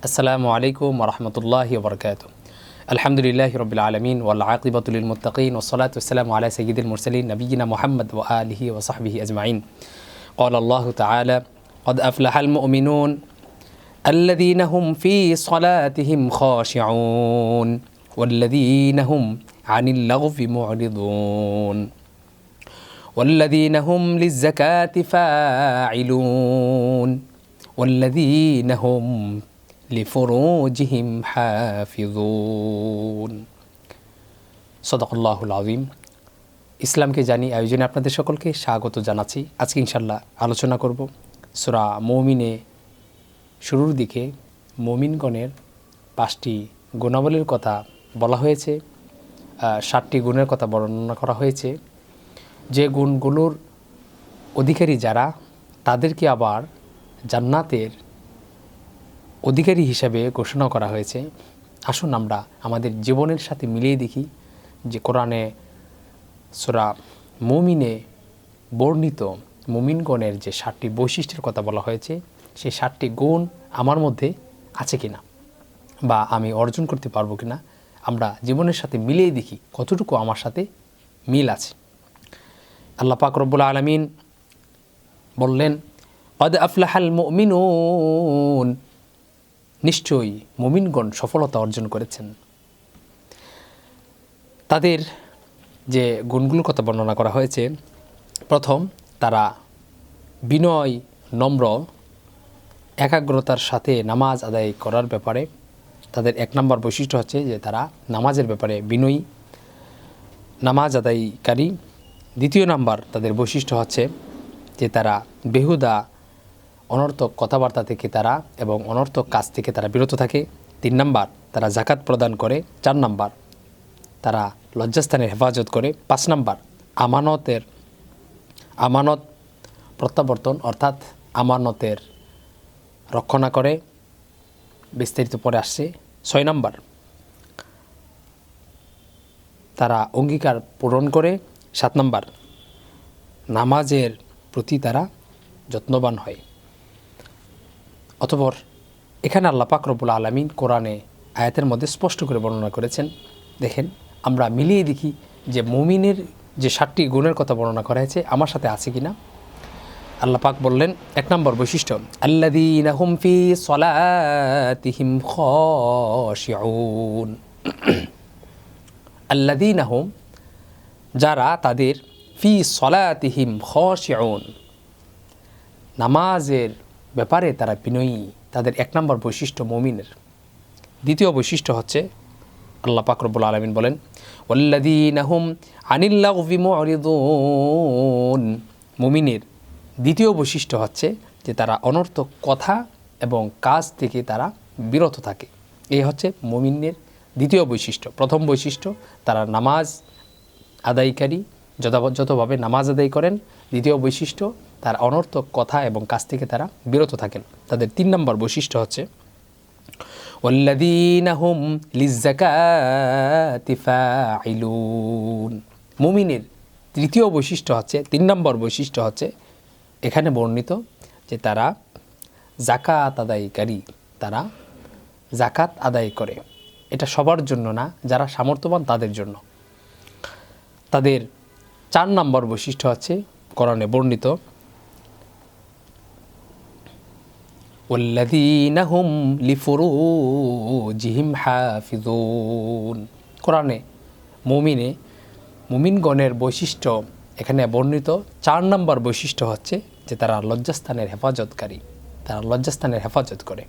আসসালামু আলাইকুম ওয়া রাহমাতুল্লাহি ওয়া বারাকাতুহু। আলহামদুলিল্লাহি রাব্বিল আলামিন ওয়াল আকিবাতু লিল মুত্তাকিন ওয়াসসালাতু ওয়াসসালামু আলা সাইয়্যিদিল মুরসালিন নবিয়িনা মুহাম্মদ ওয়া আলিহি ওয়া সাহবিহি আজমাইন। ক্বালা আল্লাহু তাআলা ক্বাদ আফলাহাল মুমিনুন আল্লাযীনা হুম ফী সালাতিহিম খাশিউন ওয়াল্লাযীনা হুম আনিল লাগবি মু'রিদুন ওয়াল্লাযীনা হুম লিয-যাকাতি ফাঈলুন ওয়াল্লাযীনা হুম লিফুরুজিহিম হাফিজুন। সাদাকাল্লাহুল আযীম। ইসলামকে জানি আয়োজনে আপনাদের সকলকে স্বাগত জানাচ্ছি। আজকে ইনশাআল্লাহ আলোচনা করব সূরা মুমিনে শুরুর দিকে মুমিনগণের 5টি গুণাবলীর কথা বলা হয়েছে, 7টি গুণের কথা বর্ণনা করা হয়েছে। যে গুণগুলোর অধিকারী যারা, তাদেরকে আবার জান্নাতের অধিকারী হিসাবে ঘোষণা করা হয়েছে। আসুন আমরা আমাদের জীবনের সাথে মিলিয়ে দেখি যে কোরআনে সূরা মুমিনে বর্ণিত মুমিনগণের যে 7টি বৈশিষ্ট্যের কথা বলা হয়েছে, সেই 7টি গুণ আমার মধ্যে আছে কিনা বা আমি অর্জন করতে পারবো কিনা, আমরা জীবনের সাথে মিলিয়ে দেখি কতটুকু আমার সাথে মিল আছে। আল্লাহ পাক রব্বুল আলামিন বললেন, ক্বাদ আফলাহাল মুমিনুন, নিশ্চয়ই মুমিনগণ সফলতা অর্জন করেছেন। তাদের যে গুণগুলোর কথা বর্ণনা করা হয়েছে, প্রথম, তারা বিনয়, নম্র, একাগ্রতার সাথে নামাজ আদায় করার ব্যাপারে তাদের 1 নম্বর বৈশিষ্ট্য হচ্ছে যে তারা নামাজের ব্যাপারে বিনয়ী, নামাজ আদায়কারী। 2 নম্বর তাদের বৈশিষ্ট্য হচ্ছে যে তারা বেহুদা অনর্থক কথাবার্তা থেকে তারা এবং অনর্থক কাজ থেকে তারা বিরত থাকে। 3 নম্বর তারা যাকাত প্রদান করে। 4 নম্বর তারা লজ্জাস্থানের হেফাজত করে। 5 নম্বর আমানত প্রত্যাবর্তন অর্থাৎ আমানতের রক্ষণা করে, বিস্তারিত পরে আসছে। 6 নম্বর তারা অঙ্গীকার পূরণ করে। 7 নম্বর নামাজের প্রতি তারা যত্নবান হয়। অতঃপর এখানে আল্লাহ পাক রব্বুল আলামিন কোরআনে আয়াতের মধ্যে স্পষ্ট করে বর্ণনা করেছেন। দেখেন, আমরা মিলিয়ে দেখি যে মুমিনের যে 7টি গুণের কথা বর্ণনা করা হয়েছে আমার সাথে আছে কিনা। আল্লাহ পাক বললেন, 1 নম্বর বৈশিষ্ট্য, আল্লাযীনা হুম ফী সালাতিহিম খাশিউন। আল্লাযীনা হুম, যারা তাদের ফী সালাতিহিম খাশিউন, নামাজের ব্যাপারে তারা বিনয়ী, তাদের 1 নম্বর বৈশিষ্ট্য মুমিনের। 2য় বৈশিষ্ট্য হচ্ছে আল্লাহ পাক রব্বুল আলামিন বলেন, ওয়াল্লাযীনা হুম আনিল লাগবি মু'রিদুন। মুমিনের 2য় বৈশিষ্ট্য হচ্ছে যে তারা অনর্থক কথা এবং কাজ থেকে তারা বিরত থাকে। এই হচ্ছে মুমিনের 2য় বৈশিষ্ট্য। প্রথম বৈশিষ্ট্য, তারা নামাজ আদায়কারী, যথাযথভাবে নামাজ আদায় করেন। 2য় বৈশিষ্ট্য, তার অনর্থক কথা এবং কাজ থেকে তারা বিরত থাকেন। তাদের 3 নম্বর বৈশিষ্ট্য হচ্ছে ওয়াল্লাযীনা হুম লিয-যাকাতি ফাঈলুন। মুমিনের 3য় বৈশিষ্ট্য হচ্ছে, 3 নম্বর বৈশিষ্ট্য হচ্ছে এখানে বর্ণিত যে তারা যাকাত আদায়কারী, তারা যাকাত আদায় করে। এটা সবার জন্য না, যারা সামর্থ্যবান তাদের জন্য। তাদের 4 নম্বর বৈশিষ্ট্য হচ্ছে কোরআনে বর্ণিত, ওয়াল্লাযীনা হুম লিফুরুজিহিম হাফিজুন। কোরআনে মুমিনগণের বৈশিষ্ট্য এখানে বর্ণিত 4 নম্বর বৈশিষ্ট্য হচ্ছে যে তারা লজ্জাস্থানের হেফাজতকারী, তারা লজ্জাস্থানের হেফাজত করে।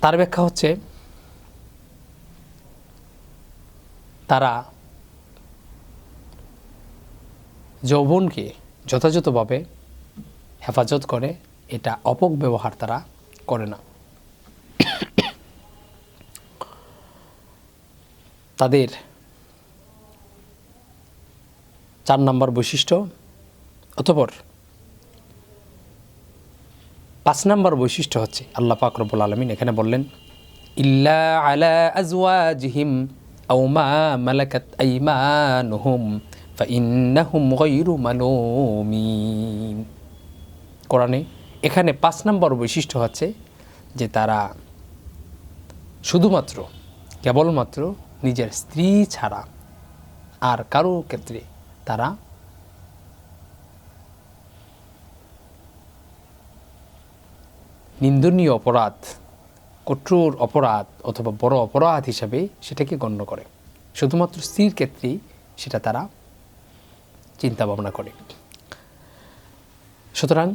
তার ব্যাখ্যা হচ্ছে তারা যৌবনকে যথাযথভাবে হেফাজত করে, এটা অপব্যবহার তারা করে না। তাদের 4 নম্বর বৈশিষ্ট্য। অতঃপর 5 নম্বর বৈশিষ্ট্য হচ্ছে আল্লাহ পাক রব্বুল আলামিন এখানে বললেন, ইল্লা আলা আজওয়াজিহিম আও মা মালাকাত আইমানুহুম ফাইন্নাহুম গায়রু মালুমিন। কোরআনে এখানে 5 নম্বর বৈশিষ্ট্য হচ্ছে যে তারা শুধুমাত্র কেবলমাত্র নিজের স্ত্রী ছাড়া আর কারো ক্ষেত্রে তারা নিন্দনীয় অপরাধ, কঠোর অপরাধ অথবা বড় অপরাধ হিসাবে সেটাকে গণ্য করে। শুধুমাত্র স্ত্রীর ক্ষেত্রেই সেটা তারা চিন্তা ভাবনা করে। সুতরাং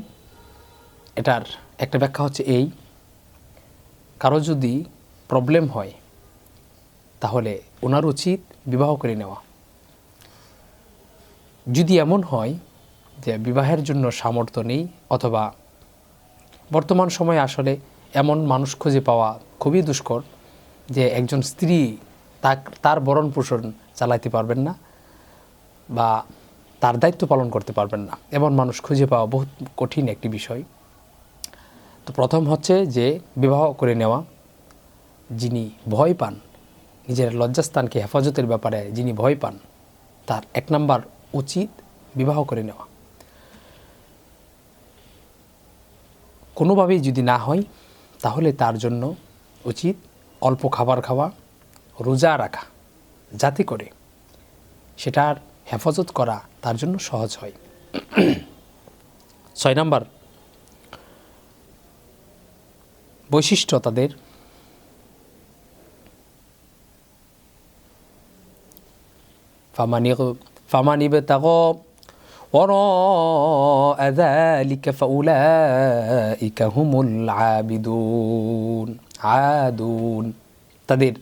এটার একটা ব্যাখ্যা হচ্ছে এই, কারো যদি প্রবলেম হয় তাহলে ওনার উচিত বিবাহ করে নেওয়া। যদি এমন হয় যে বিবাহের জন্য সামর্থ্য নেই, অথবা বর্তমান সময়ে আসলে এমন মানুষ খুঁজে পাওয়া খুবই দুষ্কর যে একজন স্ত্রী তার ভরণ পোষণ চালাইতে পারবেন না বা তার দায়িত্ব পালন করতে পারবেন না, এমন মানুষ খুঁজে পাওয়া বহুত কঠিন একটি বিষয়। তো প্রথম হচ্ছে যে বিবাহ করে নেওয়া। যিনি ভয় পান, নিজের লজ্জাস্থানকে হেফাজতের ব্যাপারে যিনি ভয় পান, তার 1 নাম্বার উচিত বিবাহ করে নেওয়া। কোনোভাবেই যদি না হয় তাহলে তার জন্য উচিত অল্প খাবার খাওয়া, রোজা রাখা, যাতে করে সেটার হেফাজত করা তার জন্য সহজ হয়। 6 নাম্বার বৈশিষ্ট্য তাদের ফামানি ইবতাগা ওয়ারা'a যালিকা ফাউলাইকা হুমুল আদুন। তাদের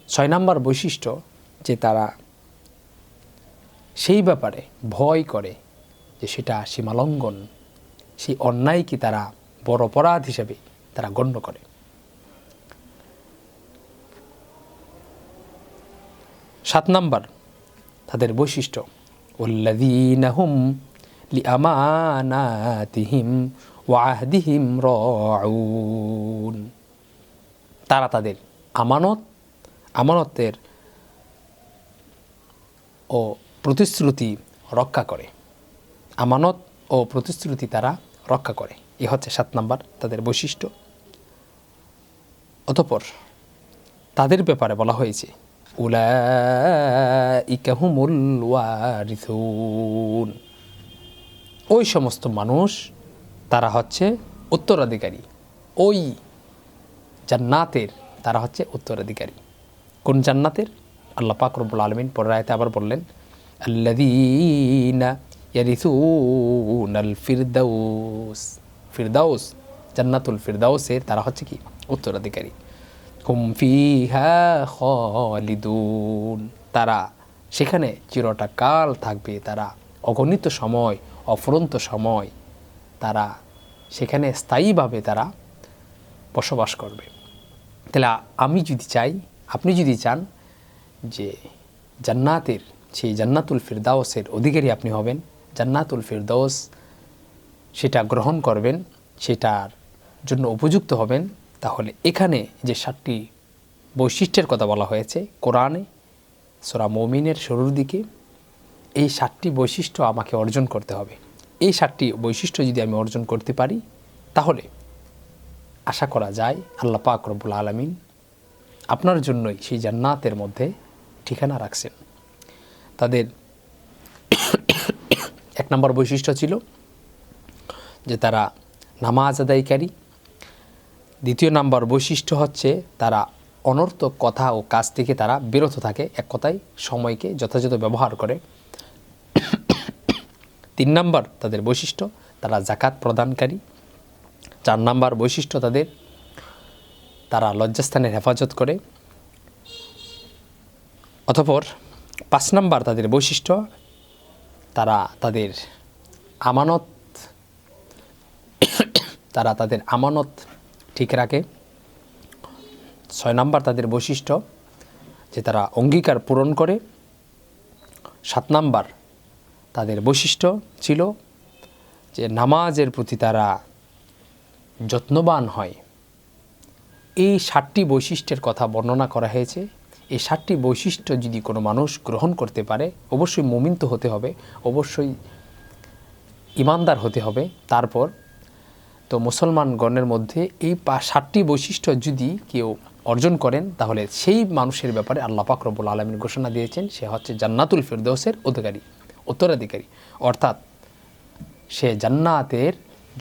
6 নাম্বার বৈশিষ্ট্য যে তারা সেই ব্যাপারে ভয় করে যে সেটা সীমালঙ্ঘন, সেই অন্যায়কে তারা বড় অপরাধ হিসেবে তারা গণ্য করে। 7 নাম্বার তাদের বৈশিষ্ট্য ওয়াল্লাযীনা হুম লিআমানাতিহিম ওয়া আহদিহিম রাউন। তারা তাদের আমানতের ও প্রতিশ্রুতি রক্ষা করে। আমানত ও প্রতিশ্রুতি তারা রক্ষা করে। এ হচ্ছে 7 নাম্বার তাদের বৈশিষ্ট্য। অতঃপর তাদের ব্যাপারে বলা হয়েছে উলাইকা হুমুল ওয়ারিসুন। ওই সমস্ত মানুষ তারা হচ্ছে উত্তরাধিকারী, ওই জান্নাতের তারা হচ্ছে উত্তরাধিকারী। কোন জান্নাতের? আল্লাহ পাক রব্বুল আলামিন পরের আয়াতে আবার বললেন আল্লাযীনা ইয়ারিসুনাল ফিরদাউস, জান্নাতুল ফিরদাউসের তারা হচ্ছে কি? উত্তরাধিকারী। হুম ফিহা খালিদুন, তারা সেখানে চিরটা কাল থাকবে। তারা অগণিত সময়, অফুরন্ত সময় তারা সেখানে স্থায়ীভাবে তারা বসবাস করবে। তাহলে আমি যদি চাই, আপনি যদি চান যে জান্নাতের সেই জান্নাতুল ফিরদাউসের অধিকারী আপনি হবেন, জান্নাতুল ফিরদাউস সেটা গ্রহণ করবেন, সেটার জন্য উপযুক্ত হবেন, তাহলে এখানে যে 7টি বৈশিষ্ট্যের কথা বলা হয়েছে কোরআনে সূরা মুমিনের শুরুর দিকে, এই 7টি বৈশিষ্ট্য আমাকে অর্জন করতে হবে। এই 7টি বৈশিষ্ট্য যদি আমি অর্জন করতে পারি তাহলে আশা করা যায় আল্লাহ পাক রব্বুল আলামিন আপনার জন্যই সেই জান্নাতের মধ্যে ঠিকানা রাখছেন। তাদের 1 নম্বর বৈশিষ্ট্য ছিল যে তারা নামাজ আদায়কারী। 2 নম্বর বৈশিষ্ট্য হচ্ছে তারা অনর্থক কথা ও কাজ থেকে তারা বিরত থাকে, এক কথায় সময়কে যথাযথ ব্যবহার করে। 3 নম্বর তাদের বৈশিষ্ট্য তারা যাকাত প্রদানকারী। 4 নম্বর বৈশিষ্ট্য তারা লজ্জাস্থানের হেফাজত করে। অতঃপর 5 নম্বর তাদের বৈশিষ্ট্য তারা তাদের আমানত ঠিক রাখে। 6 নম্বর তাদের বৈশিষ্ট্য যে তারা অঙ্গীকার পূরণ করে। 7 নম্বর তাদের বৈশিষ্ট্য ছিল যে নামাজের প্রতি তারা যত্নবান হয়। এই 7টি বৈশিষ্ট্যের কথা বর্ণনা করা হয়েছে। এই 7টি বৈশিষ্ট্য যদি কোনো মানুষ গ্রহণ করতে পারে, অবশ্যই মুমিন তো হতে হবে, অবশ্যই ইমানদার হতে হবে। তারপর তো মুসলমানগণের মধ্যে এই 7টি বৈশিষ্ট্য যদি কেউ অর্জন করেন তাহলে সেই মানুষের ব্যাপারে আল্লাহ পাক রব্বুল আলামিন ঘোষণা দিয়েছেন সে হচ্ছে জান্নাতুল ফিরদৌসের উত্তরাধিকারী, অর্থাৎ সে জান্নাতের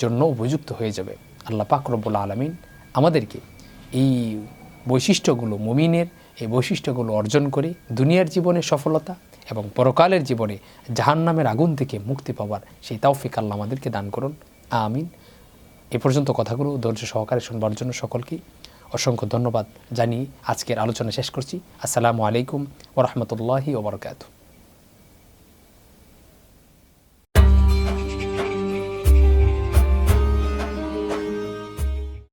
জন্য উপযুক্ত হয়ে যাবে। আল্লাহ পাক রব্বুল আলামিন আমাদেরকে এই বৈশিষ্ট্যগুলো, মুমিনের এই বৈশিষ্ট্যগুলো অর্জন করে দুনিয়ার জীবনে সফলতা এবং পরকালের জীবনে জাহান্নামের আগুন থেকে মুক্তি পাওয়ার সেই তৌফিক আল্লাহ আমাদেরকে দান করুন, আমিন। এ পর্যন্ত কথাগুলো ধৈর্য সহকারে শুনবার জন্য সকলকেই অসংখ্য ধন্যবাদ জানিয়ে আজকের আলোচনা শেষ করছি। আসসালামু আলাইকুম ওয়া রাহমাতুল্লাহি ওয়া বারাকাতুহু।